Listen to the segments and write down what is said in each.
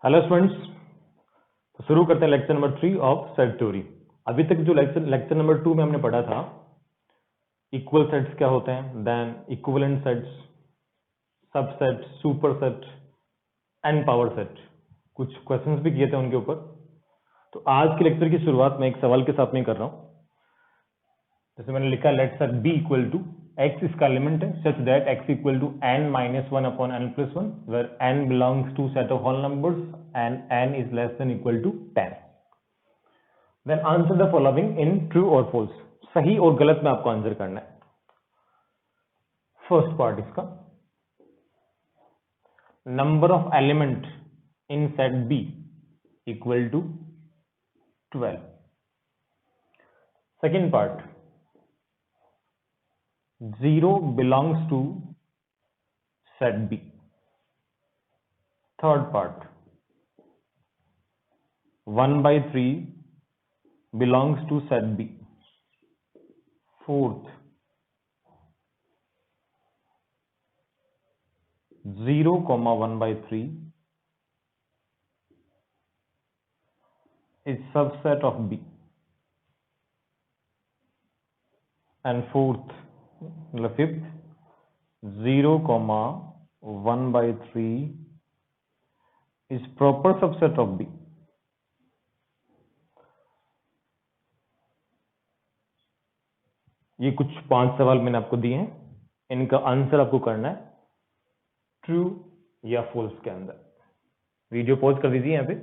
Hello students, तो शुरू करते हैं lecture number 3 of set theory. अभी तक जो लेक्चर नंबर 2 में हमने पढ़ा था इक्वल सेट्स क्या होते हैं, then equivalent sets, subset, superset and power set. कुछ क्वेश्चंस भी किए थे उनके ऊपर। तो आज के लेक्चर की शुरुआत में एक सवाल के साथ में कर रहा हूं। जैसे मैंने लिखा let set B equal to x, इसका एलिमेंट है such that x equal to n minus one upon n plus one, where n belongs to set of whole numbers and n is less than equal to 10। Then answer the following in true और false. सही और गलत में आपको answer करना है। First part इसका, number of element in set B equal to 12। Second part, 0 belongs to set B. Third part, 1 by 3 belongs to set B. Fourth, 0, 1 by 3 is subset of B. And fifth, 0, 1 by 3 is proper subset of B. ये कुछ 5 सवाल मैंने आपको दिए हैं, इनका answer आपको करना है ट्रू या फॉल्स के अंदर। वीडियो पॉज कर दीजिए यहां पे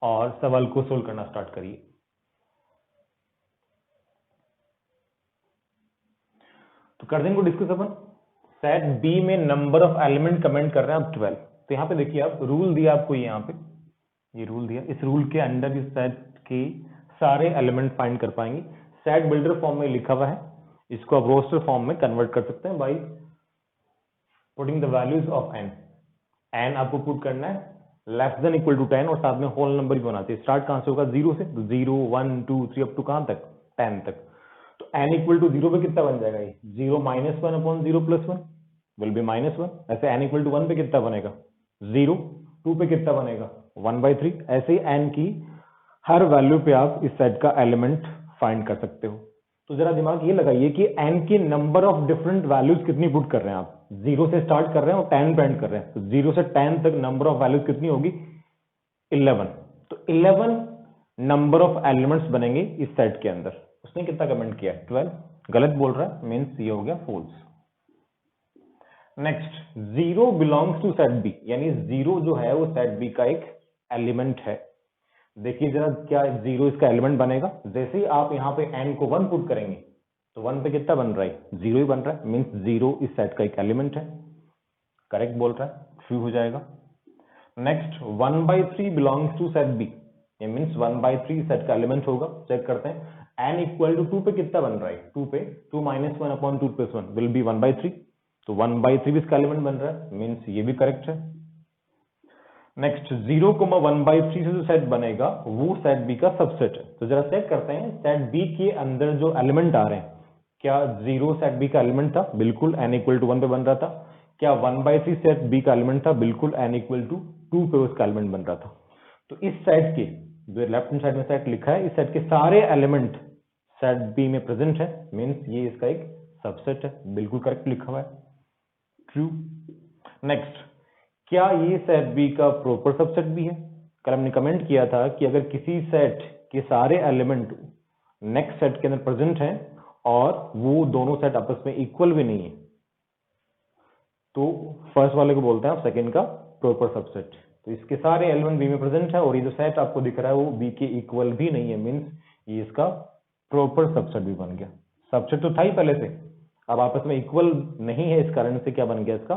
और सवाल को सोल्व करना स्टार्ट करिए। तो कर देंगे डिस्कस अपन। सेट बी में नंबर ऑफ एलिमेंट कमेंट कर रहे हैं आप 12। तो यहाँ पे देखिए, आप रूल दिया आपको, यहाँ पे ये रूल दिया, इस रूल के अंडर इस सेट के सारे एलिमेंट फाइंड कर पाएंगे। सेट बिल्डर फॉर्म में लिखा हुआ है, इसको आप रोस्टर फॉर्म में कन्वर्ट कर सकते हैं by putting the values of N. N आपको पुट करना है लेस देन इक्वल टू 10 और साथ में होल नंबर भी बनाते हैं। स्टार्ट कहां से होगा? 0 से। तो 0 1 2 3 अप टू कहां तक? 10 तक। तो n इक्वल टू 0 पे कितना बन जाएगा? ये 0 minus one upon 0 plus one will be -1। ऐसे n इक्वल टू 1 पे कितना बनेगा? 0। 2 पे कितना बनेगा? 1/3। ऐसे ही n की हर वैल्यू पे आप इस सेट का एलिमेंट फाइंड कर सकते हो। तो जरा दिमाग ये लगाइए कि n की नंबर ऑफ डिफरेंट वैल्यूज कितनी पुट कर रहे हैं आप। 0 से स्टार्ट कर रहे हैं और 10 पे एंड कर रहे हैं। तो 0 से 10 तक नंबर ऑफ वैल्यूज कितनी होगी? 11। तो 11 नंबर ऑफ एलिमेंट्स बनेंगे इस सेट के अंदर। उसने कितना कमेंट किया? 12। गलत बोल रहा है, मींस ये हो गया false. Next, 0 belongs to set B, यानी 0 जो है वो सेट बी का एक एलिमेंट है। देखिए जरा, क्या 0 इसका एलिमेंट बनेगा? जैसे ही आप यहाँ पे n को 1 पुट करेंगे तो 1 पे कितना बन रहा है? 0 ही बन रहा है, मींस 0 इस सेट का एक एलिमेंट है। करेक्ट बोल रहा है, ट्रू हो जाएगा। Next, 1/3 belongs to set B, ये मींस 1/3 सेट का एलिमेंट होगा। चेक करते हैं, n इक्वल टू 2 पे कितना बन रहा है? 2 पे 2 minus one upon 2 plus one will be 1/3। तो 1/3 भी इसका एलिमेंट बन रहा है, मींस ये भी करेक्ट है। नेक्स्ट, 0, 1/3 से जो सेट बनेगा वो सेट बी का सबसेट है। तो जरा चेक करते हैं, सेट बी के अंदर जो एलिमेंट आ रहे हैं, क्या 0 सेट बी का एलिमेंट था? बिल्कुल, n इक्वल टू 1 पे बन रहा था। क्या 1/3 सेट बी का एलिमेंट था? बिल्कुल, n इक्वल टू 2 पे उसका एलिमेंट बन रहा था। तो इस सेट के जो लेफ्ट हैंड साइड में सेट लिखा है, इस सेट के सारे एलिमेंट सेट बी में प्रेजेंट है, मींस ये इसका एक सबसेट है। बिल्कुल करेक्ट लिखा हुआ है, ट्रू। नेक्स्ट, क्या ये सेट बी का प्रॉपर सबसेट भी है? कल हमने कमेंट किया था कि अगर किसी सेट के सारे एलिमेंट नेक्स्ट सेट के अंदर प्रेजेंट हैं और वो दोनों सेट आपस में इक्वल भी नहीं है, तो फर्स्ट वाले को बोलते हैं आप सेकंड का प्रॉपर सबसेट। तो इसके सारे एलिमेंट बी में प्रेजेंट है और ये जो सेट आपको दिख रहा है वो बी के इक्वल भी नहीं है, मींस ये इसका प्रॉपर सबसेट भी बन गया। सबसेट तो था ही पहले से, अब आपस में इक्वल नहीं है, इस कारण से क्या बन गया? इसका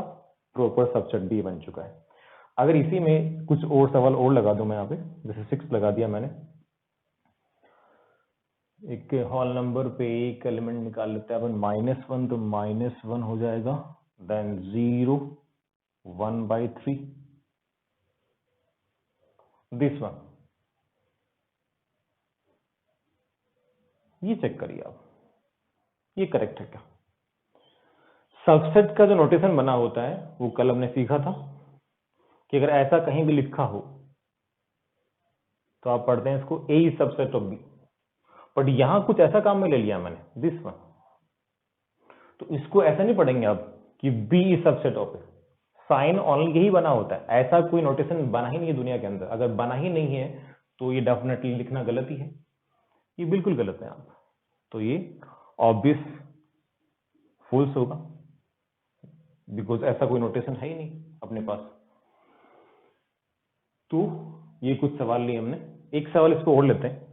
प्रॉपर सबसेट भी बन चुका है। अगर इसी में कुछ और सवाल और लगा दूं मैं यहाँ पे, जैसे 6 लगा दिया मैंने, एक होल नंबर पे एक एलिमेंट निकाल लेते हैं अपन, -1, तो -1 हो जाएगा, देन 0, 1/3, दिस वन। ये चेक करिए आप, ये करेक्ट है क्या? सबसेट का जो नोटेशन बना होता है वो कल हमने सीखा था। कि अगर ऐसा कहीं भी लिखा हो तो आप पढ़ते हैं इसको A is subset of B, but यहां कुछ ऐसा काम में ले लिया मैंने दिस वन, तो इसको ऐसा नहीं पढ़ेंगे आप कि B is subset of A. Sign only यही बना होता है, ऐसा कोई नोटेशन बना ही नहीं है दुनिया के अंदर। अगर बना ही नहीं है तो ये डेफिनेटली लिखना गलत ही है, ये बिल्कुल गलत है आप, तो ये ऑब्वियस फॉल्स होगा, बिकॉज ऐसा कोई नोटेशन है ही नहीं अपने पास। तो ये कुछ सवाल लिए हमने, एक सवाल इसको और लेते हैं।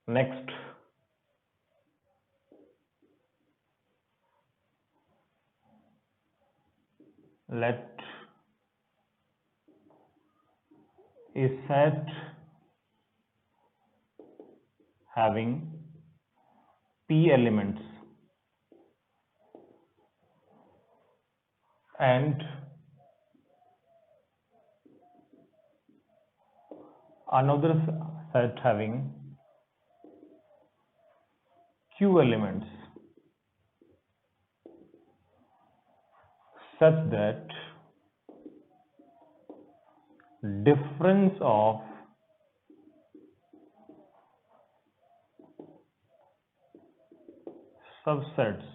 Next, let a set having p elements and another set having q elements such that difference of subsets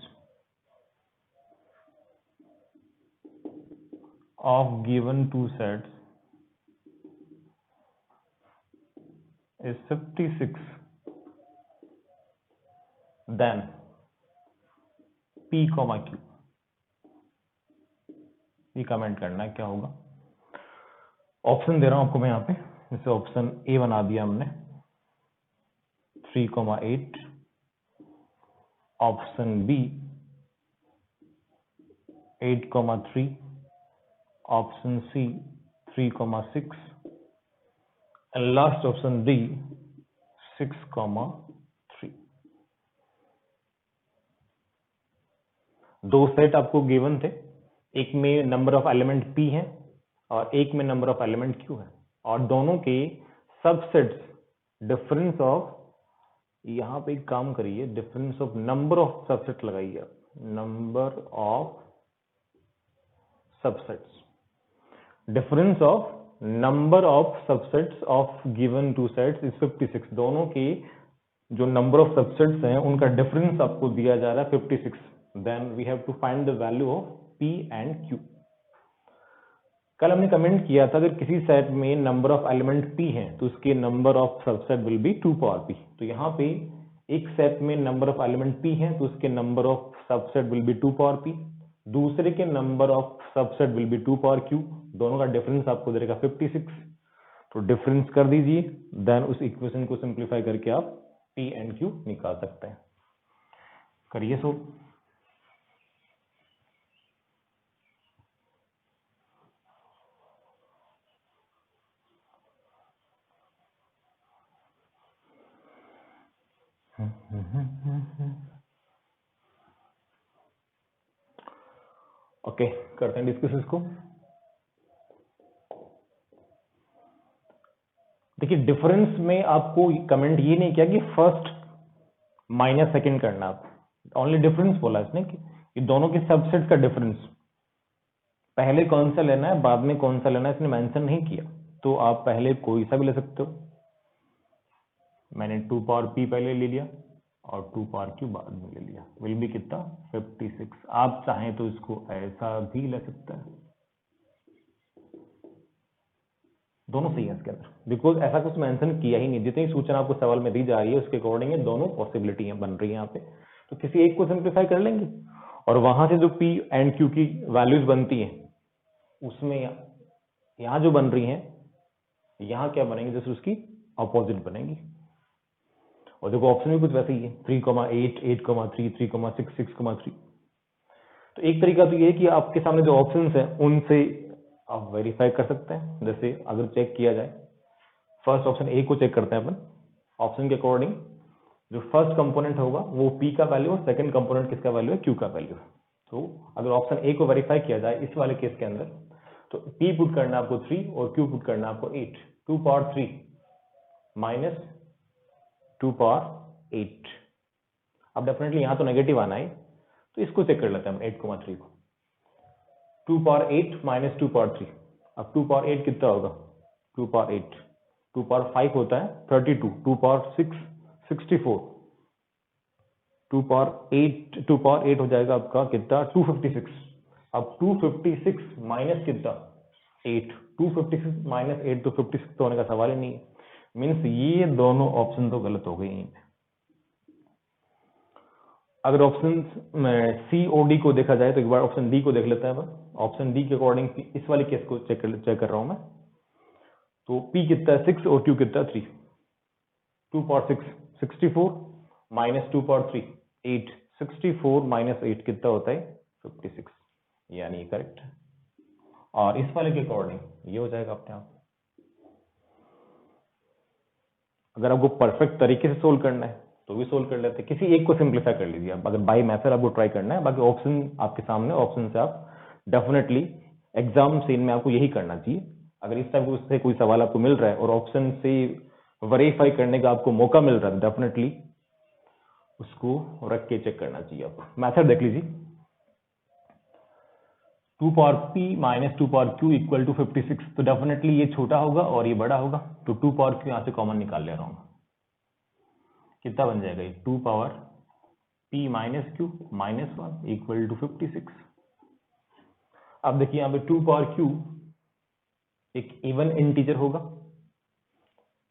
of given two sets is 56, then p, q। ये कमेंट करना है क्या होगा। ऑप्शन दे रहा हूं आपको मैं यहाँ पे, जैसे ऑप्शन ए बना दिया हमने 3,8, option B 8,3, option C 3,6 and last option D 6,3। दो सेट आपको गिवन थे, एक में नंबर ऑफ एलिमेंट p है और एक में नंबर ऑफ एलिमेंट q है, और दोनों के सबसेट्स डिफरेंस ऑफ, यहां पे एक काम करिए, difference of number of subset लगाइए, number of subsets, difference of number of subsets of given two sets is 56। दोनों के जो नंबर ऑफ सबसेट्स हैं उनका डिफरेंस आपको दिया जा रहा है 56, then we have to find the value of p and q। कल हमने कमेंट किया था अगर किसी सेट में नंबर ऑफ एलिमेंट p है तो उसके number of subset will be 2 power p। तो यहाँ पे एक सेट में नंबर ऑफ एलिमेंट p है तो उसके number of subset will be 2 power p, दूसरे के number of subset will be 2 power q, दोनों का डिफरेंस आपको देगा 56। तो डिफरेंस कर दीजिए, देन उस इक्वेशन को सिंप्लीफाई करके आप p एंड q निकाल सकते हैं। करिए सो। ओके, करते हैं डिस्कस इसको। देखिए डिफरेंस में आपको कमेंट ये नहीं किया कि फर्स्ट माइनस सेकंड करना, आप ओनली डिफरेंस बोला इसने कि दोनों के सबसेट का डिफरेंस, पहले कौन सा लेना है बाद में कौन सा लेना है इसने मेंशन नहीं किया, तो आप पहले कोई सा भी ले सकते हो। मैंने 2 पावर p पहले ले लिया और 2 पावर q बाद में ले लिया, विल बी कितना 56। आप चाहें तो इसको ऐसा भी ले सकते हैं, दोनों सही है इसके अंदर, बिकॉज ऐसा कुछ मेंशन किया ही नहीं। जितनी सूचना आपको सवाल में दी जा रही है उसके अकॉर्डिंग है, दोनों पॉसिबिलिटी बन रही है यहाँ पे, तो किसी एक को सिंप्लीफाई कर लेंगे और वहां से जो p एंड q की वैल्यूज बनती हैं उसमें यहाँ जो बन रही हैं यहाँ क्या बनेंगे, जैसे उसकी अपोजिट बनेंगी। और देखो ऑप्शन भी कुछ वैसे ही है 3,8, 8,3, 3,6, 6,3। तो एक तरीका तो ये है कि आपके सामने जो ऑप्शंस हैं उनसे आप वेरीफाई कर सकते हैं। जैसे अगर चेक किया जाए, फर्स्ट ऑप्शन ए को चेक करते हैं अपन, ऑप्शन के अकॉर्डिंग जो फर्स्ट कंपोनेंट होगा वो p का वैल्यू और सेकंड कंपोनेंट किसका वैल्यू है, q का वैल्यू है। तो अगर ऑप्शन ए को वेरीफाई किया जाए इस वाले केस के अंदर, तो p पुट करना आपको 3 और q पुट करना आपको 8, 2 पावर 3 माइनस 2 पावर 8। अब डेफिनेटली यहां तो नेगेटिव आना है, तो इसको चेक कर लेते हैं हम 8,3 को। 2 पावर 8 माइनस 2 पावर 3। अब 2 पावर 8 कितना होगा? 2 पावर 8, 2 पावर 5 होता है 32, 2 पावर 6 64, 2 पावर 8 हो जाएगा आपका कितना? 256। अब 256 माइनस कितना? 8। 256 माइनस 8 तो 56 तो होने का सवाल ही नहीं है। मीन्स ये दोनों ऑप्शन तो गलत हो गए यहीं पे। अगर ऑप्शन में सी और डी को देखा जाए तो एक बार ऑप्शन डी को देख लेते हैं। ऑप्शन डी के अकॉर्डिंग इस वाले केस को चेक कर रहा हूं मैं। तो पी कितना है? 6 और क्यू कितना है? 3। 2 पावर 6 64 माइनस 2 पावर 3 8। 64 माइनस 8 कितना होता है? 56, यानी करेक्ट है। और इस वाले के अकॉर्डिंग ये हो जाएगा अपने आप। अगर आपको परफेक्ट तरीके से सोल्व करना है तो भी सोल्व कर लेते हैं, किसी एक को सिंप्लीफाई कर लीजिए आप। अगर बाय मेथड आपको ट्राई करना है, बाकी ऑप्शन आपके सामने, ऑप्शन से आप डेफिनेटली एग्जाम सीन में आपको यही करना चाहिए। अगर इस टाइप से कोई सवाल आपको मिल रहा है और ऑप्शन से वेरीफाई करने का आपको मौका मिल रहा है तो डेफिनेटली उसको रख के चेक करना चाहिए आपको। मैथड देख लीजिए। 2 power p minus 2 power q equal to 56, तो डेफिनेटली ये छोटा होगा और ये बड़ा होगा, तो 2 पावर q यहां से कॉमन निकाल ले रहा हूं। कितना बन जाएगा ये? 2 power p minus q minus 1 equal to 56। अब देखिए यहां पे 2 पावर q एक इवन इंटीजर होगा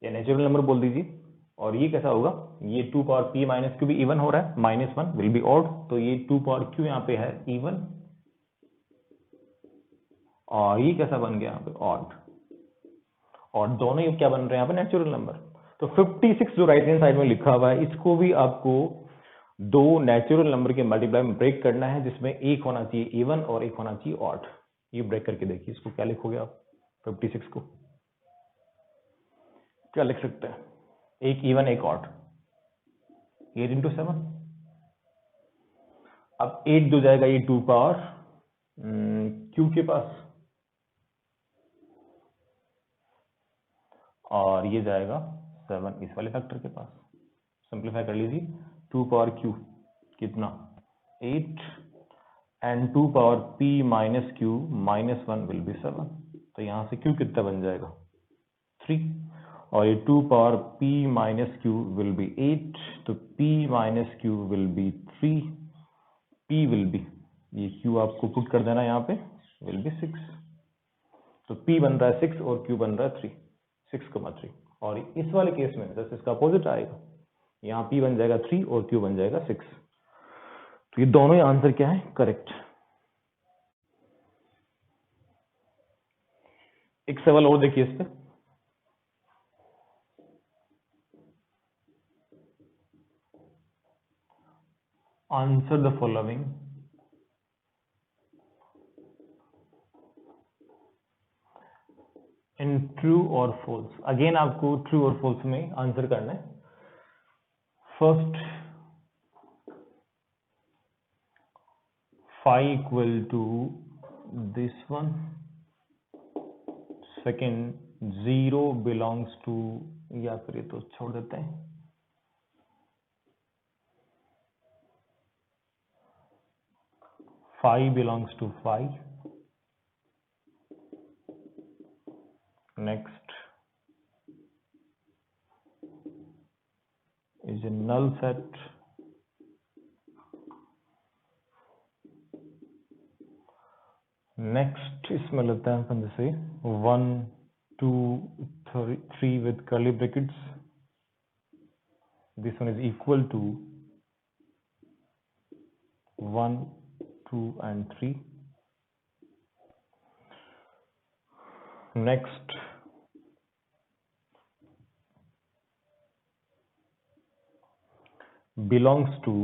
या नेचुरल नंबर बोल दीजिए, और ये कैसा होगा? ये 2 पावर p माइनस q भी इवन हो रहा है, माइनस 1 विल बी ऑड, तो ये 2 पावर q यहाँ पे है इवन, और ये कैसा बन गया यहाँ पे? ऑड। और दोनों ही क्या बन रहे हैं यहाँ पे? Natural number. तो 56 जो राइट हैंड साइड में लिखा हुआ है, इसको भी आपको दो नेचुरल नंबर के मल्टीप्लाई में ब्रेक करना है, जिसमें एक होना चाहिए इवन और एक होना चाहिए ऑड। ये ब्रेक करके देखिए, इसको क्या लिखोगे आप? 56 को क्या लिख सकते हैं? एक इवन एक ऑड, 8 इंटू 7। अब 8 जो जाएगा ये 2 पावर क्यू के पास, और ये जाएगा 7 इस वाले फैक्टर के पास। सिंप्लीफाई कर लीजिए। 2 पावर क्यू कितना? 8 and 2 power p minus Q minus 1 will be 7, तो यहां से q कितना बन जाएगा? 3, और ये 2 power p minus Q will be 8, तो p minus Q will be 3, p will be, ये q आपको पुट कर देना यहाँ पे, विल बी 6, तो p बन रहा है 6 और q बन रहा है 3, 6,3। और इस वाले केस में जैसे इसका अपोजिट आएगा, यहाँ p बन जाएगा 3 और q बन जाएगा 6, तो ये दोनों ही आंसर क्या है? करेक्ट। एक सवाल और देखिए इस पे। Answer the following in true और फॉल्स। अगेन आपको ट्रू और फॉल्स में आंसर करना है। First, 5 equal to this one. Second, 0 belongs to, या फिर ये तो छोड़ देते हैं। Five belongs to 5। Next is a null set. Next इसमें लेते हैं अपन जैसे 1 2 3 with curly brackets, this one is equal to 1 2 and 3. Next, belongs to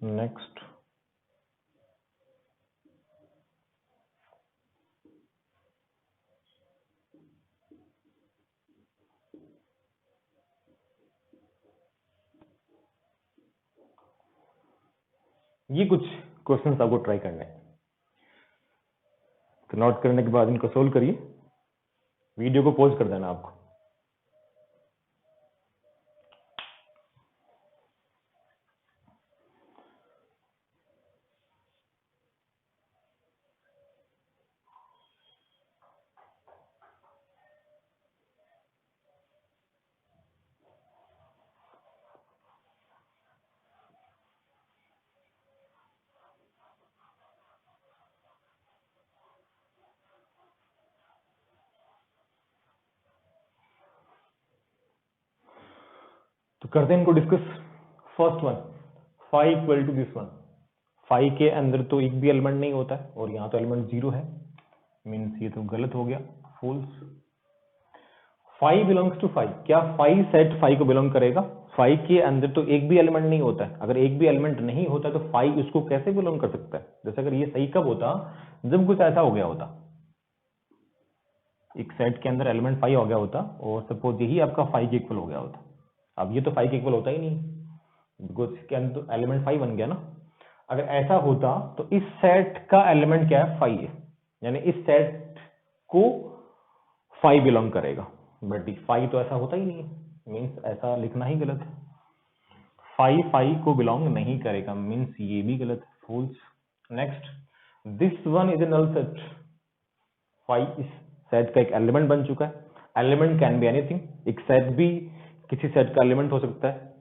next ये कुछ क्वेश्चंस आपको ट्राई करने हैं। तो नोट करने के बाद इनको सोल्व करिए, वीडियो को पॉज कर देना आपको। तो करते हैं इनको discuss. First one, five equal to this one. Five के अंदर तो एक भी एलिमेंट नहीं होता है और यहाँ तो एलिमेंट जीरो है, मीन्स ये तो गलत हो गया, false. Five belongs to five, क्या फाइव सेट फाइव को बिलोंग करेगा? फाइव के अंदर तो एक भी एलिमेंट नहीं होता है, अगर एक भी एलिमेंट नहीं होता तो फाइव उसको कैसे बिलोंग कर सकता है? जैसे अगर ये सही कब होता, जब कुछ ऐसा हो गया होता, एक सेट के अंदर एलिमेंट फाइव हो गया होता और सपोज यही आपका फाइव के इक्वल हो गया होता। अब ये तो फाइव के इक्वल होता ही नहीं, बिकॉज इसके अंदर तो एलिमेंट फाइव बन गया ना। अगर ऐसा होता तो इस सेट का एलिमेंट क्या है? फाइव है, यानी इस सेट को फाइव बिलोंग करेगा, बट फाइव तो ऐसा होता ही नहीं है, मीन्स ऐसा लिखना ही गलत है। फाइव फाइव को बिलोंग नहीं करेगा, मीन्स ये भी गलत है, false. Next, this one is a null set. Five इस सेट का एक एलिमेंट बन चुका है। एलिमेंट कैन बी एनीथिंग, एक सेट भी किसी सेट का एलिमेंट हो सकता है,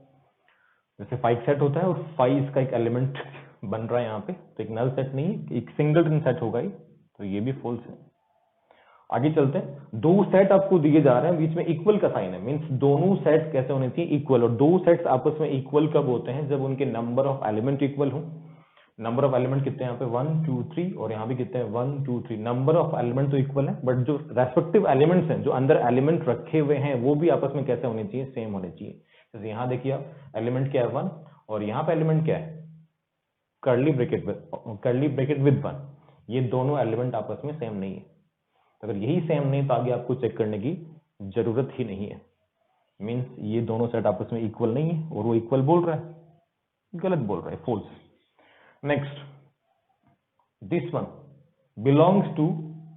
जैसे फाइव सेट होता है और फाइव इसका एक एलिमेंट बन रहा है यहाँ पे, तो एक नल सेट नहीं, एक सिंगल सेट होगा ही, तो ये भी फॉल्स है। आगे चलते हैं। दो सेट आपको दिए जा रहे हैं, बीच में इक्वल का साइन है, मींस दोनों सेट कैसे होने चाहिए? इक्वल। और दो सेट्स आपस में इक्वल कब होते हैं? जब उनके नंबर ऑफ एलिमेंट इक्वल हो। नंबर ऑफ एलिमेंट कितने हैं यहाँ पे? 1 2 3, और यहाँ भी कितने हैं? 1 2 3। नंबर ऑफ एलिमेंट तो इक्वल है, बट जो रेस्पेक्टिव एलिमेंट्स हैं, जो अंदर एलिमेंट रखे हुए हैं, वो भी आपस में कैसे होने चाहिए? सेम होने चाहिए। जैसे यहाँ देखिए आप, एलिमेंट क्या है? 1, और यहाँ पे एलिमेंट क्या है? Curly bracket with 1। ये दोनों एलिमेंट आपस में सेम नहीं है। अगर यही सेम नहीं तो आगे आपको चेक करने की जरूरत ही नहीं है, मींस ये दोनों सेट आपस में इक्वल नहीं है, और वो इक्वल बोल रहा है, गलत बोल रहा है, false. Next, this one belongs to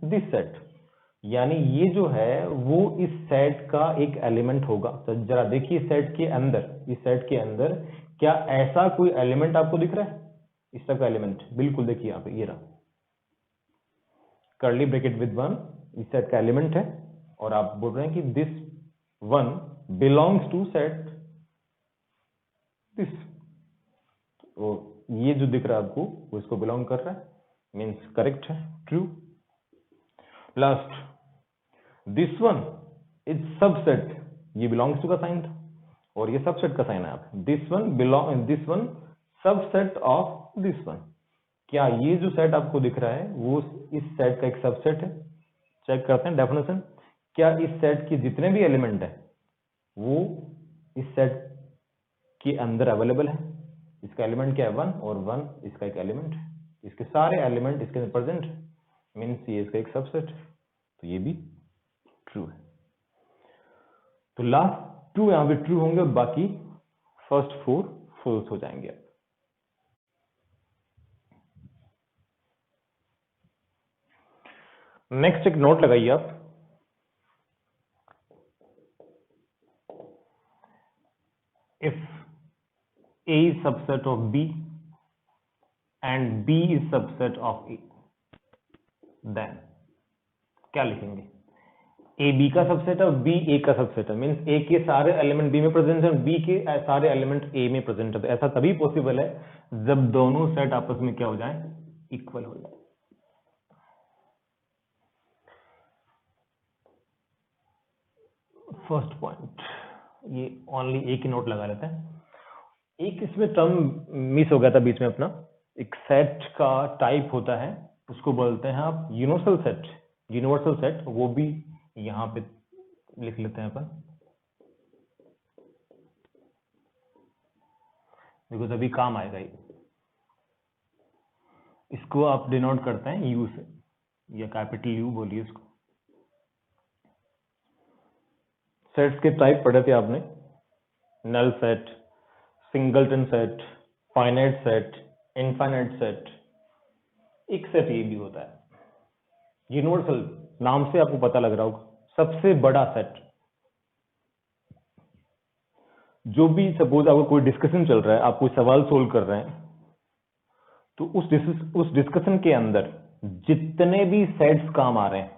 this set, यानी ये जो है वो इस सेट का एक एलिमेंट होगा। तो जरा देखिए सेट के अंदर, इस सेट के अंदर क्या ऐसा कोई एलिमेंट आपको दिख रहा है? इस सब का एलिमेंट बिल्कुल देखिए यहाँ पे, ये रहा कर्ली ब्रैकेट विद 1, इस सेट का एलिमेंट है, और आप बोल रहे हैं कि this one belongs to set this, तो ये जो दिख रहा है आपको वो इसको बिलोंग कर रहा है, मींस करेक्ट है, true. Last, this one is subset, ये बिलोंग्स टू का साइन था और ये सबसेट का साइन है। आप this one subset of this one, क्या ये जो सेट आपको दिख रहा है वो इस सेट का एक सबसेट है? चेक करते हैं डेफिनेशन। क्या इस सेट के जितने भी एलिमेंट है वो इस सेट के अंदर अवेलेबल है? इसका एलिमेंट क्या है? 1, और 1 इसका एक एलिमेंट है, इसके सारे एलिमेंट इसके अंदर प्रेजेंट है, मीन्स ये इसका एक सबसेट है, तो ये भी ट्रू है। तो लास्ट 2 यहां पे ट्रू होंगे और बाकी फर्स्ट 4 फॉल्स हो जाएंगे। नेक्स्ट एक नोट लगाइए आप, if A is subset of B and B is subset of A, then क्या लिखेंगे? A B का सबसेट है और B A का सबसेट है, मींस A के सारे एलिमेंट B में प्रेजेंट है और B के सारे एलिमेंट A में प्रेजेंट है। तो ऐसा तभी पॉसिबल है जब दोनों सेट आपस में क्या हो जाए? इक्वल हो जाए। फर्स्ट पॉइंट, ये ओनली एक ही नोट लगा लेते हैं। एक इसमें टर्म मिस हो गया था बीच में अपना, एक सेट का टाइप होता है, उसको बोलते हैं आप यूनिवर्सल सेट। यूनिवर्सल सेट वो भी यहां पे लिख लेते हैं अपन, बिकॉज अभी काम आएगा ये। इसको आप डिनोट करते हैं यू से, या कैपिटल यू बोलिए इसको। सेट्स के टाइप पढ़े थे आपने, null set, singleton set, finite set, infinite set. एक सेट ये भी होता है यूनिवर्सल नाम से आपको पता लग रहा होगा, सबसे बड़ा सेट। जो भी सपोज आपको कोई डिस्कशन चल रहा है, आप कोई सवाल सोल्व कर रहे हैं, तो उस डिस्कशन के अंदर जितने भी सेट्स काम आ रहे हैं,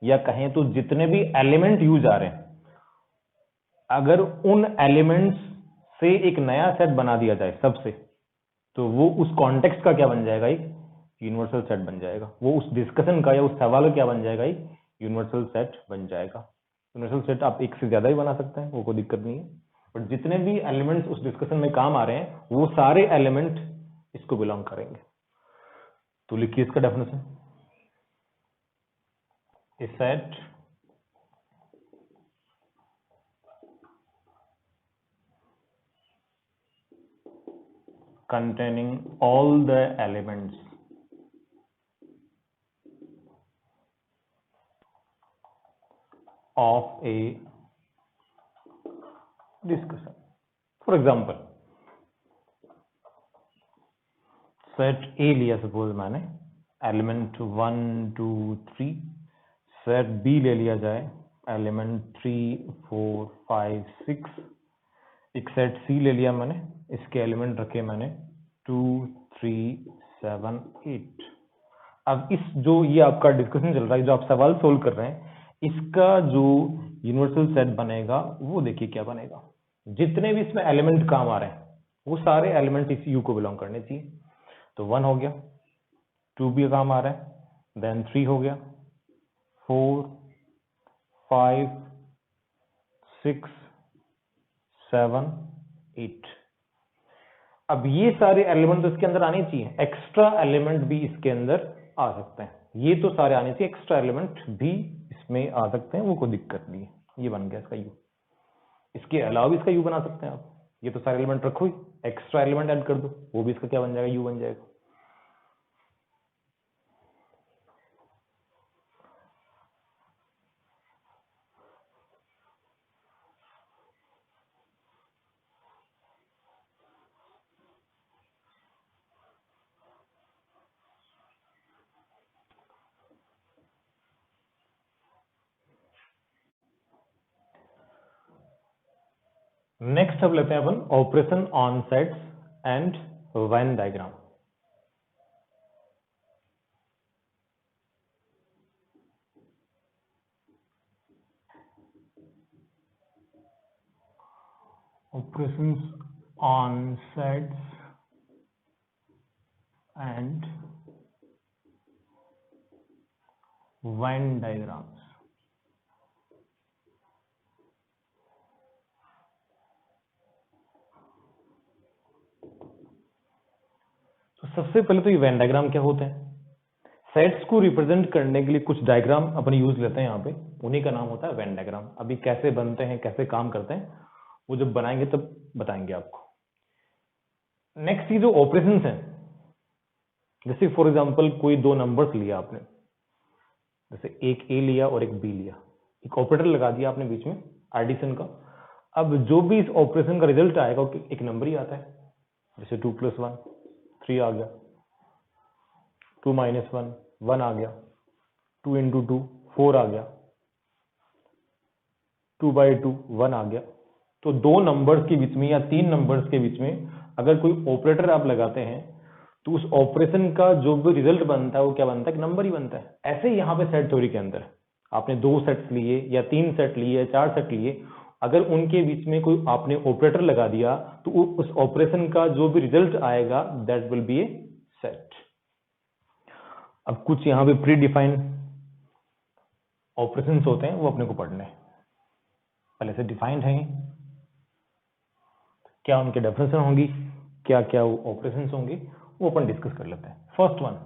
या कहें तो जितने भी एलिमेंट यूज आ रहे हैं, अगर उन एलिमेंट्स से एक नया सेट बना दिया जाए सबसे, तो वो उस कॉन्टेक्स्ट का क्या बन जाएगा, एक यूनिवर्सल सेट बन जाएगा। वो उस डिस्कशन का या उस सवाल का क्या बन जाएगा, एक यूनिवर्सल सेट बन जाएगा। यूनिवर्सल सेट आप एक से ज्यादा ही बना सकते हैं, वो कोई दिक्कत नहीं है, बट जितने भी एलिमेंट्स उस डिस्कशन में काम आ रहे हैं, वो सारे एलिमेंट इसको बिलोंग करेंगे। तो लिखिए इसका definition, A set containing all the elements of a discussion. For example, set ए लिया सपोज मैंने, एलिमेंट 1 2 3, सेट बी ले लिया जाए, एलिमेंट 3 4 5 6, एक सेट सी ले लिया मैंने, इसके एलिमेंट रखे मैंने 2 3 7 8। अब इस जो ये आपका डिस्कशन चल रहा है, जो आप सवाल सोल्व कर रहे हैं, इसका जो यूनिवर्सल सेट बनेगा वो देखिए क्या बनेगा। जितने भी इसमें एलिमेंट काम आ रहे हैं, वो सारे एलिमेंट इस यू को बिलोंग करने चाहिए। तो 1 हो गया, 2 भी काम आ रहा है, देन 3 हो गया, 4 5 6 7 8। अब ये सारे एलिमेंट तो इसके अंदर आने चाहिए, एक्स्ट्रा एलिमेंट भी इसके अंदर आ सकते हैं। ये तो सारे आने चाहिए, एक्स्ट्रा एलिमेंट भी इसमें आ सकते हैं, वो कोई दिक्कत नहीं है। ये बन गया इसका यू। इसके अलावा भी इसका यू बना सकते हैं आप। ये तो सारे एलिमेंट रखो ही, एक्स्ट्रा एलिमेंट ऐड कर दो, वो भी इसका क्या बन जाएगा, यू बन जाएगा। नेक्स्ट अब लेते हैं अपन operation on sets and Venn diagram. Operations on sets and Venn diagrams। तो सबसे पहले तो ये वेन डायग्राम क्या होते हैं। सेट्स को रिप्रेजेंट करने के लिए कुछ डायग्राम अपन यूज लेते हैं यहाँ पे, उन्हीं का नाम होता है वेन डायग्राम। अभी कैसे बनते हैं, कैसे काम करते हैं, वो जब बनाएंगे तब बताएंगे आपको। नेक्स्ट ये जो ऑपरेशंस हैं, जैसे फॉर एग्जांपल कोई दो नंबर्स लिया आपने, जैसे एक ए लिया और एक बी लिया, एक ऑपरेटर लगा दिया आपने बीच में एडिशन का। अब जो भी इस ऑपरेशन का रिजल्ट आएगा एक नंबर ही आता है। जैसे 2 + 1 3 आ गया, 2 - 1 1 आ गया, 2 × 2 4 आ गया, 2/2 1 आ गया। तो दो नंबर्स के बीच में या तीन नंबर्स के बीच में अगर कोई ऑपरेटर आप लगाते हैं, तो उस ऑपरेशन का जो भी रिजल्ट बनता है वो क्या बनता है, एक नंबर ही बनता है। ऐसे ही यहाँ पे सेट थ्योरी के अंदर आपने 2 सेट्स लिए या 3 सेट लिए या 4 सेट लिए, अगर उनके बीच में कोई आपने ऑपरेटर लगा दिया, तो उस ऑपरेशन का जो भी रिजल्ट आएगा that will be A set. अब कुछ यहाँ पे प्री डिफाइंड ऑपरेशंस होते हैं, वो अपने को पढ़ने हैं। पहले से डिफाइंड है, क्या उनके डेफिनेशन होंगी, क्या क्या ऑपरेशंस होंगे, वो अपन डिस्कस कर लेते हैं। फर्स्ट वन,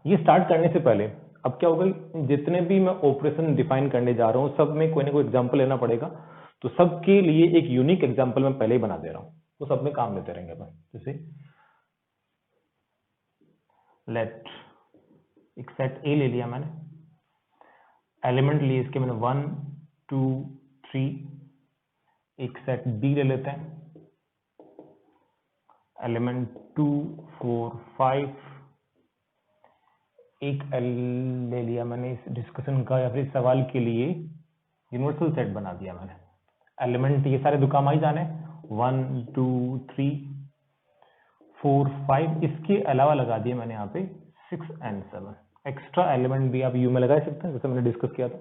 ये स्टार्ट करने से पहले अब क्या होगा, जितने भी मैं ऑपरेशन डिफाइन करने जा रहा हूँ सब में कोई ना कोई एग्जांपल लेना पड़ेगा। तो सबके लिए एक यूनिक एग्जांपल मैं पहले ही बना दे रहा हूँ, तो सब में काम लेते रहेंगे अपन। जैसे लेट एक सेट ए ले लिया मैंने, एलिमेंट लिए इसके मैंने 1 2 3। एक सेट बी ले लेते हैं, एलिमेंट 2 4 5। एक एल ले लिया मैंने इस डिस्कशन का या फिर इस सवाल के लिए, यूनिवर्सल सेट बना दिया मैंने। एलिमेंट ये सारे तो काम ही जाने, 1 2 3 4 5, इसके अलावा लगा दिए मैंने यहाँ पे 6 and 7। एक्स्ट्रा एलिमेंट भी आप यू में लगा सकते हैं जैसे मैंने डिस्कस किया था।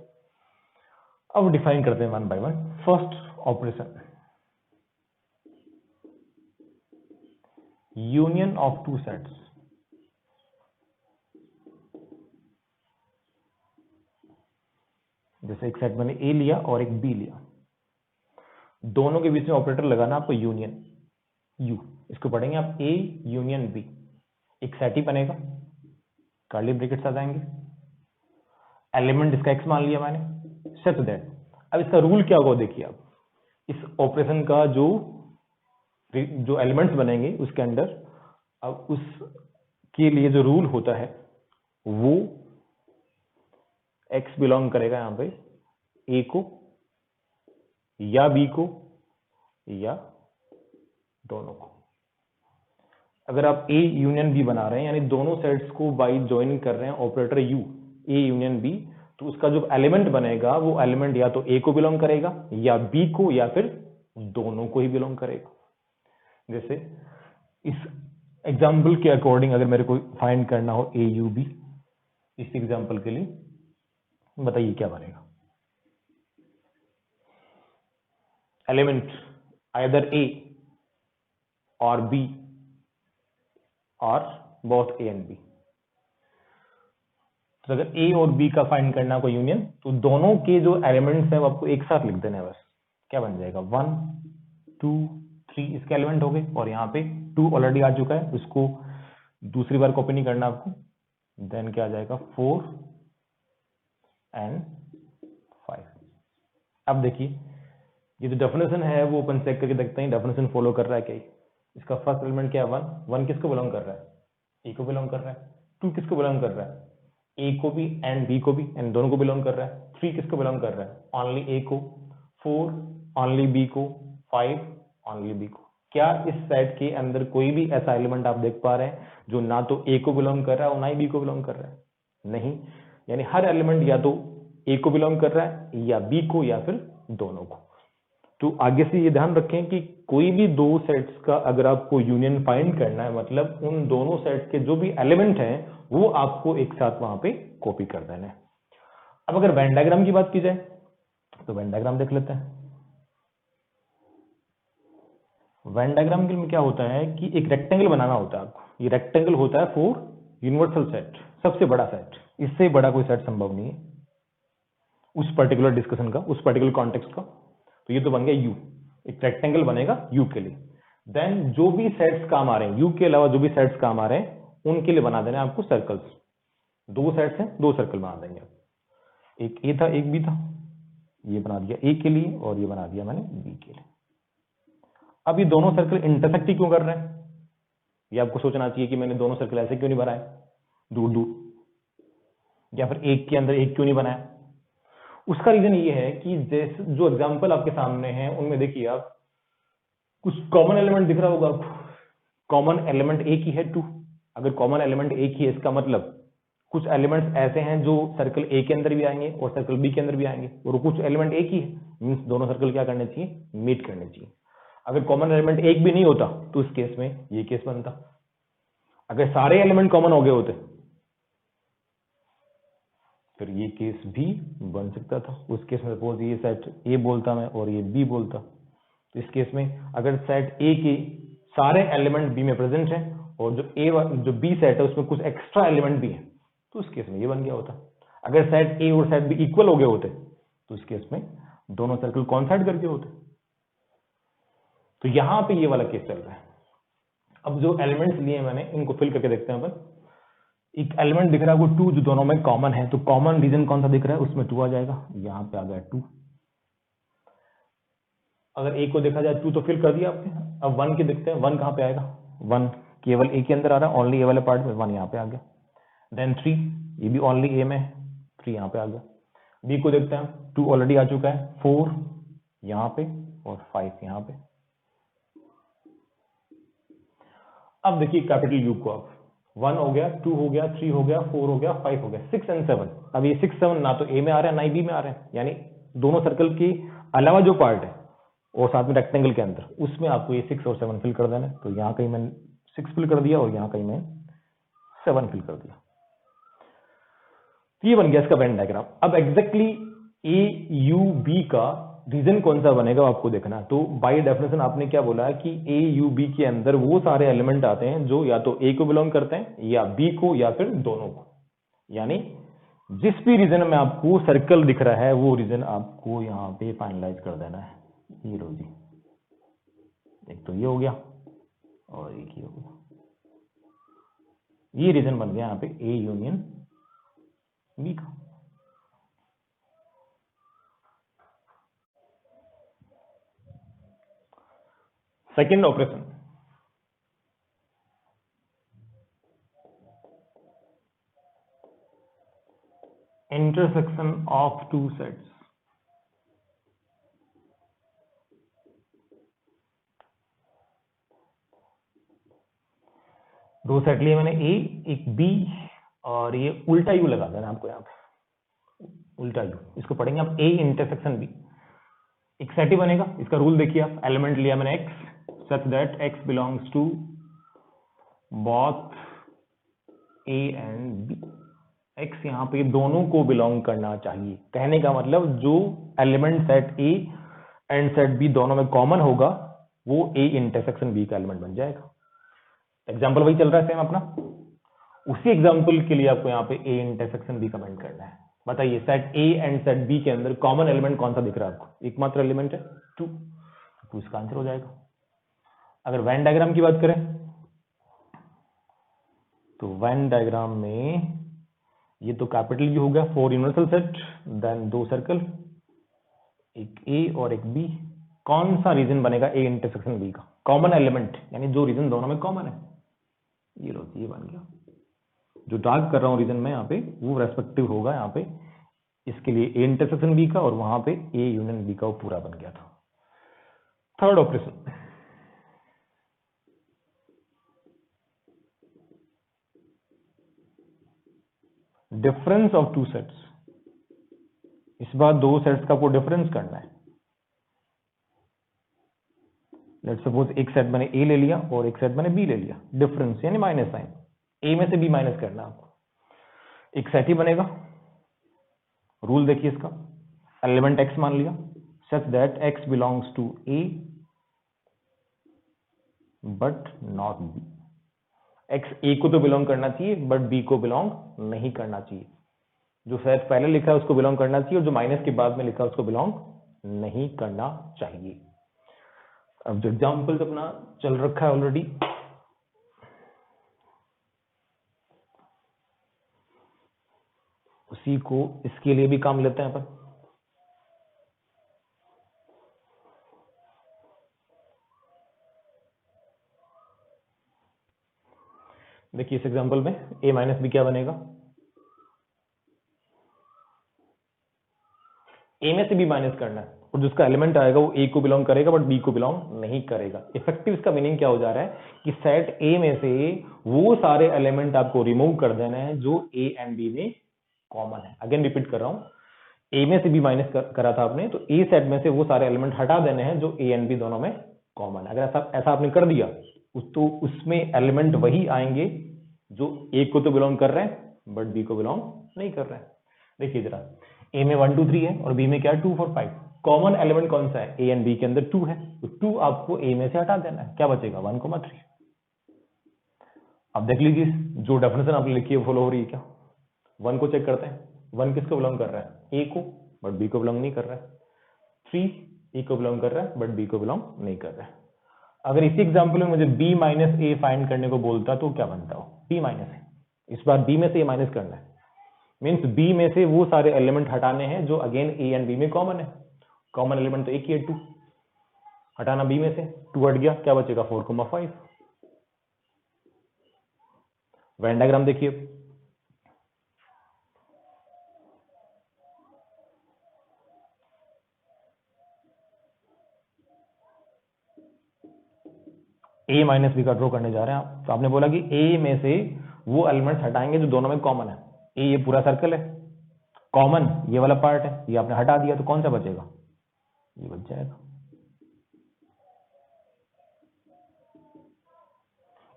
अब डिफाइन करते हैं one by one. First operation, union of two sets. जैसे एक सेट मैंने ए लिया और एक बी लिया, दोनों के बीच में ऑपरेटर लगाना आपको यूनियन, यू, इसको पढ़ेंगे आप ए यूनियन बी, एक सेट ही बनेगा, कर्ली ब्रैकेट्स आ जाएंगे, एलिमेंट इसका एक्स मान लिया मैंने, सच दैट। अब इसका रूल क्या होगा देखिए आप, इस ऑपरेशन का जो एलिमेंट्स बनेंगे उसके अंदर, अब उसके लिए जो रूल होता है वो एक्स बिलोंग करेगा यहाँ पे ए को या बी को या दोनों को। अगर आप ए यूनियन बी बना रहे हैं यानी दोनों सेट्स को बाई ज्वाइन कर रहे हैं operator U, A union B, तो उसका जो एलिमेंट बनेगा वो एलिमेंट या तो ए को बिलोंग करेगा या बी को या फिर दोनों को ही बिलोंग करेगा। जैसे इस एग्जाम्पल के अकॉर्डिंग अगर मेरे को फाइंड करना हो ए यू बी, इस एग्जाम्पल के लिए बताइए क्या बनेगा। एलिमेंट आइदर ए और बी और बोथ ए एंड बी। तो अगर ए और बी का फाइंड करना कोई यूनियन, तो दोनों के जो एलिमेंट्स हैं वो आपको एक साथ लिख देना है बस। क्या बन जाएगा 1 2 3 इसके एलिमेंट हो गए, और यहाँ पे 2 ऑलरेडी आ चुका है, उसको दूसरी बार कॉपी नहीं करना आपको। देन क्या आ जाएगा 4 and 5। अब देखिए ये जो डेफिनेशन है वो अपन चेक करके देखते हैं डेफिनेशन फॉलो कर रहा है क्या। इसका फर्स्ट एलिमेंट क्या है 1, 1 किसको बिलोंग कर रहा है, ए को बिलोंग कर रहा है। 2 किसको बिलोंग कर रहा है, ए को भी एंड बी को भी, एंड दोनों को बिलोंग कर रहा है। 3 किसको बिलोंग कर रहा है, ओनली ए को। 4 ओनली बी को। 5 ओनली बी को। क्या इस सेट के अंदर कोई भी ऐसा एलिमेंट आप देख पा रहे हैं जो ना तो ए को बिलोंग कर रहा है और ना ही बी को बिलोंग कर रहा है? नहीं, यानी हर एलिमेंट या तो ए को बिलोंग कर रहा है या बी को या फिर दोनों को। तो आगे से ये ध्यान रखें कि कोई भी दो सेट्स का अगर आपको यूनियन फाइंड करना है, मतलब उन दोनों सेट्स के जो भी एलिमेंट हैं वो आपको एक साथ वहां पे कॉपी कर देना है। अब अगर वेन डायग्राम की बात की जाए तो वेन डायग्राम देख लेते हैं। वेन डायग्राम में क्या होता है कि एक रेक्टेंगल बनाना होता है आपको। ये रेक्टेंगल होता है फॉर यूनिवर्सल सेट, सबसे बड़ा सेट, इससे बड़ा कोई सेट संभव नहीं है उस पर्टिकुलर डिस्कशन का, उस पर्टिकुलर कॉन्टेक्स्ट का। तो ये तो बन गया यू, एक रेक्टेंगल बनेगा यू के लिए। देन जो भी सेट्स काम आ रहे हैं, यू के अलावा जो भी सेट्स काम आ रहे हैं उनके लिए बना देना आपको सर्कल्स। दो सेट्स हैं, दो सर्कल बना देंगे आप। एक ए था एक बी था, ये बना दिया ए के लिए और ये बना दिया मैंने बी के लिए। अब ये दोनों सर्कल इंटरसेक्ट क्यों कर रहे हैं, ये आपको सोचना चाहिए कि मैंने दोनों सर्कल ऐसे क्यों नहीं बनाए दूर दूर, या फिर एक के अंदर एक क्यों नहीं बनाया। उसका रीजन ये है कि जैसे जो एग्जाम्पल आपके सामने हैं उनमें देखिए आप, कुछ कॉमन एलिमेंट दिख रहा होगा आपको। कॉमन एलिमेंट एक ही है 2। अगर कॉमन एलिमेंट एक ही है इसका मतलब कुछ एलिमेंट्स ऐसे हैं जो सर्कल ए के अंदर भी आएंगे और सर्कल बी के अंदर भी आएंगे, और कुछ एलिमेंट एक ही है, मीन्स दोनों सर्कल क्या करने चाहिए, मीट करने चाहिए। अगर कॉमन एलिमेंट एक भी नहीं होता तो इस केस में ये केस बनता। अगर सारे एलिमेंट कॉमन हो गए होते फिर ये केस भी बन सकता था। उस केस में सपोज ये सेट ए बोलता मैं और ये बी बोलता, तो इस केस में अगर सेट ए के सारे एलिमेंट बी में प्रेजेंट हैं और जो बी सेट है उसमें कुछ एक्स्ट्रा एलिमेंट भी है, तो उस केस में ये बन गया होता। अगर सेट ए और सेट बी इक्वल हो गए होते तो इस केस में दोनों सर्कल कॉन्साइड करके होते। तो यहां पे ये वाला केस चल रहा है। अब जो एलिमेंट्स लिए मैंने इनको फिल करके देखते हैं अपन। एक एलिमेंट दिख रहा है वो 2 जो दोनों में कॉमन है, तो कॉमन रीजन कौन सा दिख रहा है, उसमें 2 आ जाएगा, यहां पे आ गया 2। अगर ए को देखा जाए 2 तो फिल कर दिया आपने। अब 1 के देखते हैं, 1 कहां पे आएगा, 1 केवल ए के अंदर आ रहा है, ओनली ए वाले पार्ट में, 1 यहां पे आ गया। देन 3, ये भी ओनली ए में, 3 यहां पे आ गया। बी को देखते हैं, 2 ऑलरेडी आ चुका है, 4 यहां पे और 5 यहां पे। अब देखिए कैपिटल यू को, आप 1 हो गया, 2 हो गया, 3 हो गया, 4 हो गया, 5 हो गया, 6 एंड 7। अब ये 6 7 ना तो ए में आ रहा है ना ही बी में आ रहे हैं, यानी दोनों सर्कल की अलावा जो पार्ट है और साथ में रेक्टेंगल के अंदर, उसमें आपको ये 6 और 7 फिल कर देना है। तो यहाँ कहीं मैंने 6 फिल कर दिया और यहाँ कहीं मैं 7 फिल कर दिया। ये बन गया इसका वेन डायग्राम। अब एग्जैक्टली ए यू बी का रीजन कौन सा बनेगा आपको देखना। तो बाय डेफिनेशन आपने क्या बोला है कि ए यू बी के अंदर वो सारे एलिमेंट आते हैं जो या तो ए को बिलोंग करते हैं या बी को या फिर दोनों को। यानी जिस भी रीजन में आपको सर्कल दिख रहा है वो रीजन आपको यहाँ पे फाइनलाइज कर देना है। ये लो जी, एक तो ये हो गया और एक ही हो गया। ये रीजन बन गया यहाँ पे ए यूनियन बी का। Second operation, intersection of two sets. दो सेट लिए मैंने, ए एक बी, और ये उल्टा यू लगा देना आपको यहाँ पे, उल्टा यू, इसको पढ़ेंगे आप ए इंटरसेक्शन बी। एक सेट ही बनेगा। इसका रूल देखिए आप, एलिमेंट लिया मैंने X such that X belongs to both A and B. X यहाँ पे दोनों को बिलोंग करना चाहिए। कहने का मतलब जो element set A and set B दोनों में कॉमन होगा वो ए इंटरसेक्शन बी का एलिमेंट बन जाएगा। एग्जाम्पल वही चल रहा है सेम अपना, उसी एग्जाम्पल के लिए आपको यहाँ पे ए इंटरसेक्शन बी कमेंट करना है। बताइए set A and set B के अंदर कॉमन एलिमेंट कौन सा दिख रहा है आपको? एकमात्र एलिमेंट है 2, तो इसका आंसर हो जाएगा। अगर वेन डायग्राम की बात करें तो वेन डायग्राम में ये तो कैपिटल यू हो गया, 4 यूनिवर्सल सेट, देन 2 सर्कल, एक ए और एक बी। कौन सा रीजन बनेगा ए इंटरसेक्शन बी का? कॉमन एलिमेंट, यानी जो रीजन दोनों में कॉमन है। ये लो, ये बन गया। जो डार्क कर रहा हूं रीजन में यहाँ पे वो रेस्पेक्टिव होगा यहाँ पे इसके लिए ए इंटरसेक्शन बी का, और वहां पे ए यूनियन बी का वो पूरा बन गया था। Third operation, difference of two sets. इस बार दो सेट्स का आपको डिफरेंस करना है। लेट्स सपोज एक सेट मैंने ए ले लिया और एक सेट मैंने बी ले लिया, डिफरेंस यानी माइनस साइन, ए में से बी माइनस करना है आपको। एक सेट ही बनेगा। रूल देखिए इसका, एलिमेंट एक्स मान लिया such that X belongs to A but not B. X A को तो बिलोंग करना चाहिए बट बी को बिलोंग नहीं करना चाहिए। जो सेट पहले लिखा है उसको बिलोंग करना चाहिए और जो माइनस के बाद में लिखा है उसको बिलोंग नहीं करना चाहिए। अब जो एग्जाम्पल अपना चल रखा है ऑलरेडी, उसी को इसके लिए भी काम लेते हैं अपन। देखिए इस एग्जाम्पल में a माइनस बी क्या बनेगा? a में से b माइनस करना है और जिसका एलिमेंट आएगा वो a को बिलोंग करेगा बट b को बिलोंग नहीं करेगा। इफेक्टिव इसका मीनिंग क्या हो जा रहा है कि सेट a में से वो सारे एलिमेंट आपको रिमूव कर देना है जो a एंड b में कॉमन है। अगेन रिपीट कर रहा हूं, a में से b माइनस करा था आपने, तो a सेट में से वो सारे एलिमेंट हटा देने हैं जो a एंड b दोनों में कॉमन है। अगर ऐसा आपने कर दिया तो उसमें एलिमेंट वही आएंगे जो a को तो बिलोंग कर रहे हैं बट b को बिलोंग नहीं कर रहे हैं। देखिए जरा, a में 1 2 3 है और b में क्या है 2 4 5। कॉमन एलिमेंट कौन सा है? a एंड b के अंदर 2 है, तो 2 आपको a में से हटा देना है। क्या बचेगा? 1,3। अब देख लीजिए जो डेफिनेशन आपने लिखी है फॉलो हो रही है क्या? 1 को चेक करते हैं, 1 किसको बिलोंग कर रहा है? a को, बट b को बिलोंग नहीं कर रहा है। 3 a को बिलोंग कर रहा है बट b को बिलोंग नहीं कर रहा है। अगर इसी एग्जाम्पल में मुझे b माइनस ए फाइंड करने को बोलता तो क्या बनता हो? b माइनस ए, इस बार b में से a माइनस करना है, मीन्स b में से वो सारे एलिमेंट हटाने हैं जो अगेन a एंड b में कॉमन है। कॉमन एलिमेंट तो एक ही है 2, हटाना b में से, 2 हट गया, क्या बचेगा? 4,5। वेन डायग्राम देखिए, a माइनस बी का ड्रॉ करने जा रहे हैं आप। तो आपने बोला कि a में से वो एलिमेंट्स हटाएंगे जो दोनों में कॉमन है। ये पूरा सर्कल है, कॉमन ये वाला पार्ट है, ये आपने हटा दिया तो कौन सा बचेगा, ये बच जाएगा।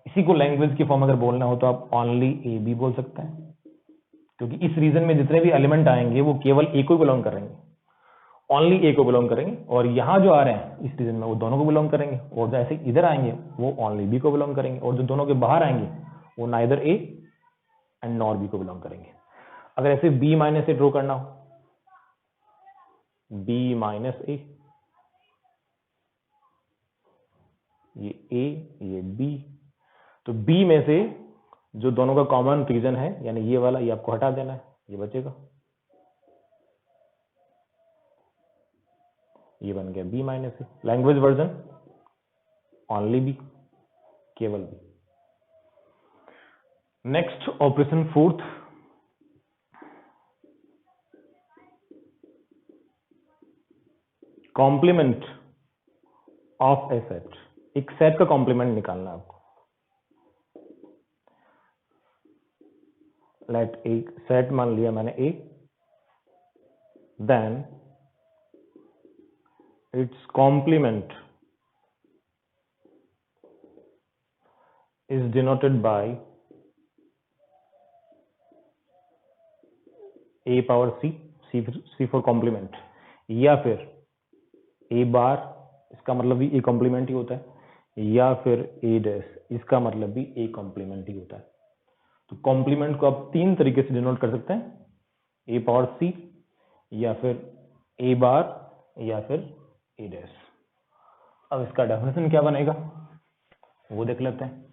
इसी को लैंग्वेज की फॉर्म अगर बोलना हो तो आप ओनली ए भी बोल सकते हैं, क्योंकि इस रीजन में जितने भी एलिमेंट आएंगे वो केवल ए को बिलोंग करेंगे, ओनली ए को बिलोंग करेंगे। और यहां जो आ रहे हैं इस रीजन में वो दोनों को बिलोंग करेंगे, और जैसे इधर आएंगे वो ओनली बी को बिलोंग करेंगे, और जो दोनों के बाहर आएंगे वो neither A and nor be को बिलोंग करेंगे। अगर ऐसे बी माइनस ए ड्रॉ करना हो, बी माइनस ए, ये ए ये बी, तो बी में से जो दोनों का कॉमन रीजन है यानी ये वाला, ये आपको हटा देना है, ये बचेगा, ये बन गया B minus A. Language version only B, केवल B. Next operation fourth, complement of A set. एक सेट का कॉम्प्लीमेंट निकालना है आपको। लेट एक सेट मान लिया मैंने A, then it's complement is denoted by a power c for complement, या फिर a बार, इसका मतलब भी a कॉम्प्लीमेंट ही होता है, या फिर a डैश, इसका मतलब भी a कॉम्प्लीमेंट ही होता है। तो कॉम्प्लीमेंट को आप तीन तरीके से डिनोट कर सकते हैं, a पावर c, या फिर a बार, या फिर a डैश। अब इसका डेफिनेशन क्या बनेगा वो देख लेते हैं।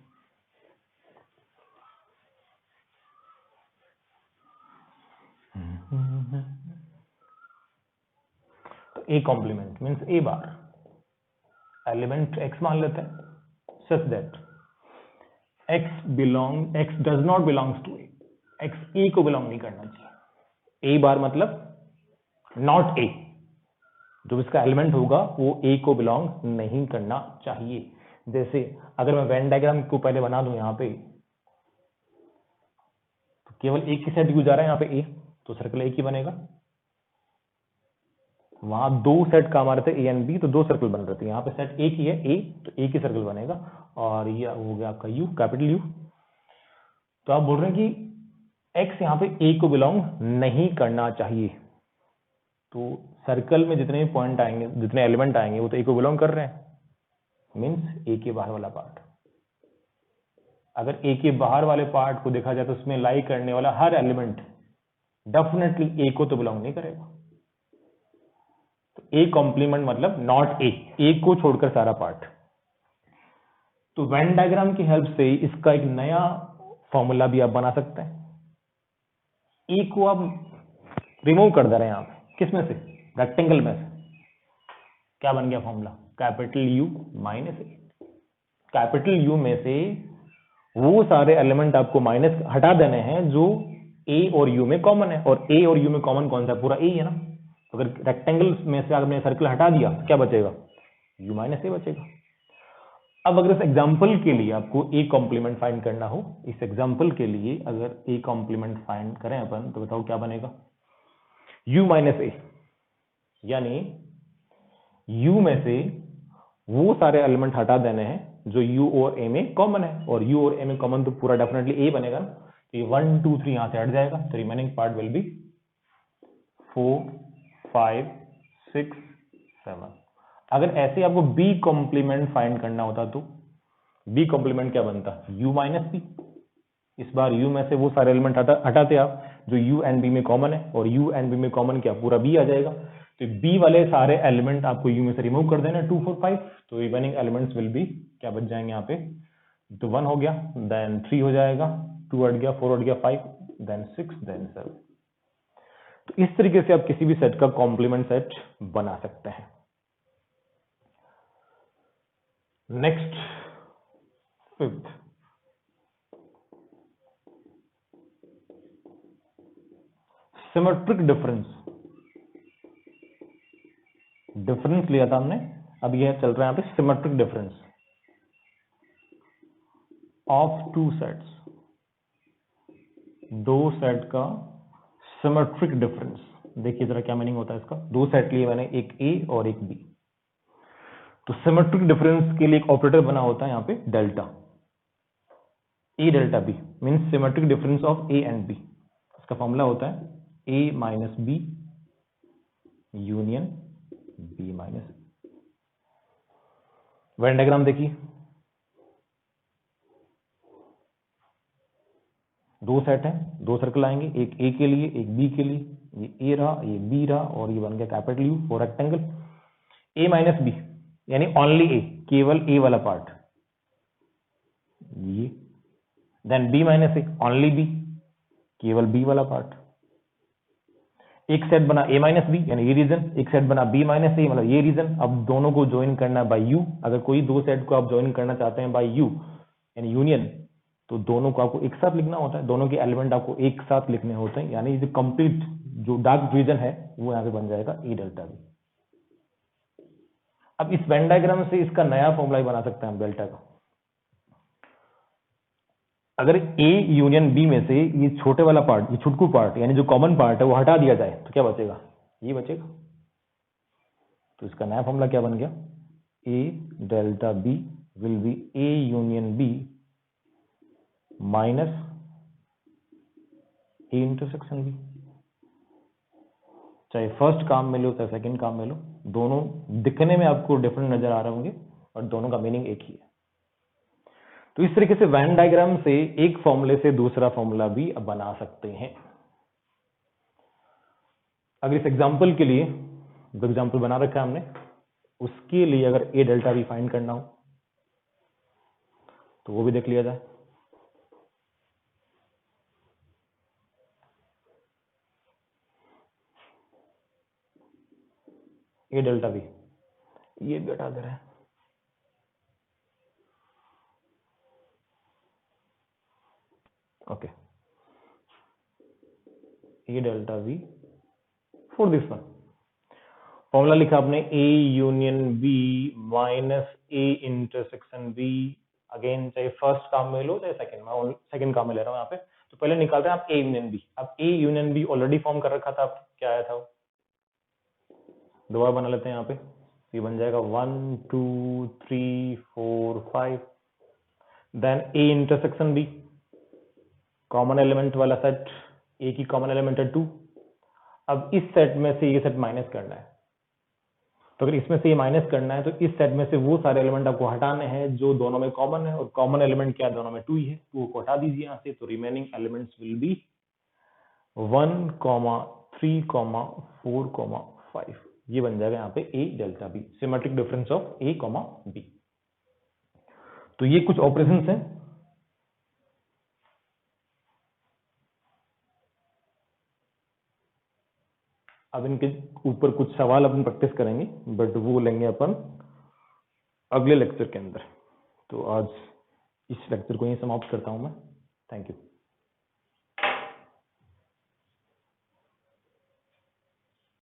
तो A complement means A bar, element X मान लेते हैं, such that X does not belongs to A, X A को बिलोंग नहीं करना चाहिए। ए बार मतलब नॉट ए, जो इसका एलिमेंट होगा वो ए को बिलोंग नहीं करना चाहिए। जैसे अगर मैं वेन डायग्राम को पहले बना दूं यहाँ पे, तो केवल एक ही सेट यूज आ रहा है यहाँ पे ए, तो सर्कल एक ही बनेगा। वहां दो सेट काम आ रहे थे ए एंड बी, तो दो सर्कल बन रहे थे। यहाँ पे सेट एक ही है ए, तो एक ही सर्कल बनेगा, और ये हो गया आपका यू, कैपिटल यू। तो आप बोल रहे हैं कि एक्स यहाँ पे ए को बिलोंग नहीं करना चाहिए, तो सर्कल में जितने भी पॉइंट आएंगे, जितने एलिमेंट आएंगे वो तो ए को बिलोंग कर रहे हैं, मीन्स ए के बाहर वाला पार्ट। अगर ए के बाहर वाले पार्ट को देखा जाए तो उसमें लाई करने वाला हर एलिमेंट डेफिनेटली ए को तो बिलोंग नहीं करेगा। तो ए कॉम्प्लीमेंट मतलब नॉट ए को छोड़कर सारा पार्ट। तो वेन डायग्राम की हेल्प से इसका एक नया फॉर्मूला भी आप बना सकते हैं। ए को आप रिमूव कर दे रहे हैं यहां पे, किसमें से, रेक्टेंगल में से। क्या बन गया formula, capital you minus A. Capital you में से वो सारे एलिमेंट आपको माइनस हटा देने हैं जो ए और यू में कॉमन है, और ए और यू में कॉमन कौन सा है, पूरा ए है ना। अगर रेक्टेंगल में से अगर मैंने सर्कल हटा दिया तो क्या बचेगा, यू माइनस ए बचेगा। अब अगर इस एग्जाम्पल के लिए आपको ए कॉम्प्लीमेंट फाइंड करना हो, इस एग्जाम्पल के लिए अगर ए कॉम्प्लीमेंट फाइंड करें अपन, तो बताओ क्या बनेगा, यू माइनस ए, यानी यू में से वो सारे एलिमेंट हटा देने हैं जो यू और ए में कॉमन है, और यू और ए में कॉमन तो पूरा डेफिनेटली ए बनेगा ना। तो ये 1 2 3 यहां से हट जाएगा, तो रिमेनिंग पार्ट विल बी 4 5 6 7। अगर ऐसे आपको बी कॉम्प्लीमेंट फाइंड करना होता तो बी कॉम्प्लीमेंट क्या बनता, यू माइनस बी। इस बार यू में से वो सारे एलिमेंट हटाते आप जो यू एंड बी में कॉमन है, और यू एंड बी में कॉमन क्या, पूरा बी आ जाएगा। तो बी वाले सारे एलिमेंट आपको यू में से रिमूव कर देना, 2 4 5। तो रिमेनिंग एलिमेंट्स विल बी, क्या बच जाएंगे यहाँ पे, तो 1 हो गया, देन 3 हो जाएगा, 2 हट गया, 4 हट गया, 5, देन 6, देन 7। तो इस तरीके से आप किसी भी सेट का कॉम्प्लीमेंट सेट बना सकते हैं। Next, fifth, symmetric difference. Difference लिया था हमने, अब यह चल रहा है यहाँ पे symmetric difference of two sets. दो सेट का सिमेट्रिक डिफरेंस। देखिए जरा क्या मीनिंग होता है इसका। दो सेट लिए मैंने, एक ए और एक बी। तो सिमेट्रिक डिफरेंस के लिए एक ऑपरेटर बना होता है यहाँ पे delta, A delta B means symmetric difference of A and B. इसका फॉर्मूला होता है A minus B union B minus. Venn diagram देखिए, दो सेट हैं, दो सर्कल आएंगे, एक ए के लिए एक बी के लिए। ये ए रहा, ये बी रहा, और ये बन गया capital U for rectangle. A minus B यानी ओनली ए, केवल ए वाला पार्ट ये। Then B minus A only B, केवल बी वाला पार्ट। एक सेट बना ए माइनस बी यानी ये रीजन, एक सेट बना बी माइनस ए मतलब ये रीजन। अब दोनों को ज्वाइन करना है बाय यू। अगर कोई दो सेट को आप ज्वाइन करना चाहते हैं बाय यू यानी यूनियन, तो दोनों को आपको एक साथ लिखना होता है, दोनों के एलिमेंट आपको एक साथ लिखने होते हैं। यानी जो कंप्लीट जो डार्क रीजन है वो यहाँ पे बन जाएगा ए डेल्टा बी। अब इस वेन डायग्राम से इसका नया फॉर्मूला बना सकते हैं हम डेल्टा का। अगर ए यूनियन बी में से ये छोटे वाला पार्ट, ये छुटकू पार्ट यानी जो कॉमन पार्ट है वो हटा दिया जाए तो क्या बचेगा, ये बचेगा। तो इसका नया फॉर्मूला क्या बन गया, A delta B will be A union B minus A intersection B. चाहे फर्स्ट काम में लो चाहे सेकंड काम में लो, दोनों दिखने में आपको डिफरेंट नजर आ रहे होंगे और दोनों का मीनिंग एक ही है। तो इस तरीके से वेन डायग्राम से एक फॉर्मूले से दूसरा फॉर्मूला भी बना सकते हैं। अगर इस एग्जांपल के लिए जो एग्जांपल बना रखा है हमने, उसके लिए अगर ए डेल्टा बी फाइंड करना हो तो वो भी देख लिया जाए। ए डेल्टा बी, ये भी हटा दे रहे हैं। Okay, A delta B for this one formula लिखा आपने A union B minus A intersection B. Again चाहे फर्स्ट काम में लो चाहे सेकंड, मैं सेकंड काम में ले रहा हूं यहाँ पे। तो पहले निकाल रहे हैं आप ए यूनियन बी। अब A union B already form कर रखा था, आप क्या आया था, दोबारा बना लेते हैं यहाँ पे। ये बन जाएगा 1 2 3 4 5। Then A intersection B, common element वाला सेट, ए की कॉमन एलिमेंट है 2। अब इस सेट में से ये सेट माइनस करना है, तो अगर इसमें से ये माइनस करना है तो इस सेट में से वो सारे एलिमेंट आपको हटाने हैं जो दोनों में कॉमन है, और कॉमन एलिमेंट क्या है, दोनों में 2 ही है, 2 को हटा दीजिए यहाँ से। तो रिमेनिंग एलिमेंट्स विल बी 1 3 4 5। ये बन जाएगा यहाँ पे A delta B, symmetric difference of A B. तो ये कुछ ऑपरेशंस हैं। अब इनके ऊपर कुछ सवाल अपन प्रैक्टिस करेंगे, बट वो लेंगे अपन अगले लेक्चर के अंदर। तो आज इस लेक्चर को यहीं समाप्त करता हूं मैं। Thank you.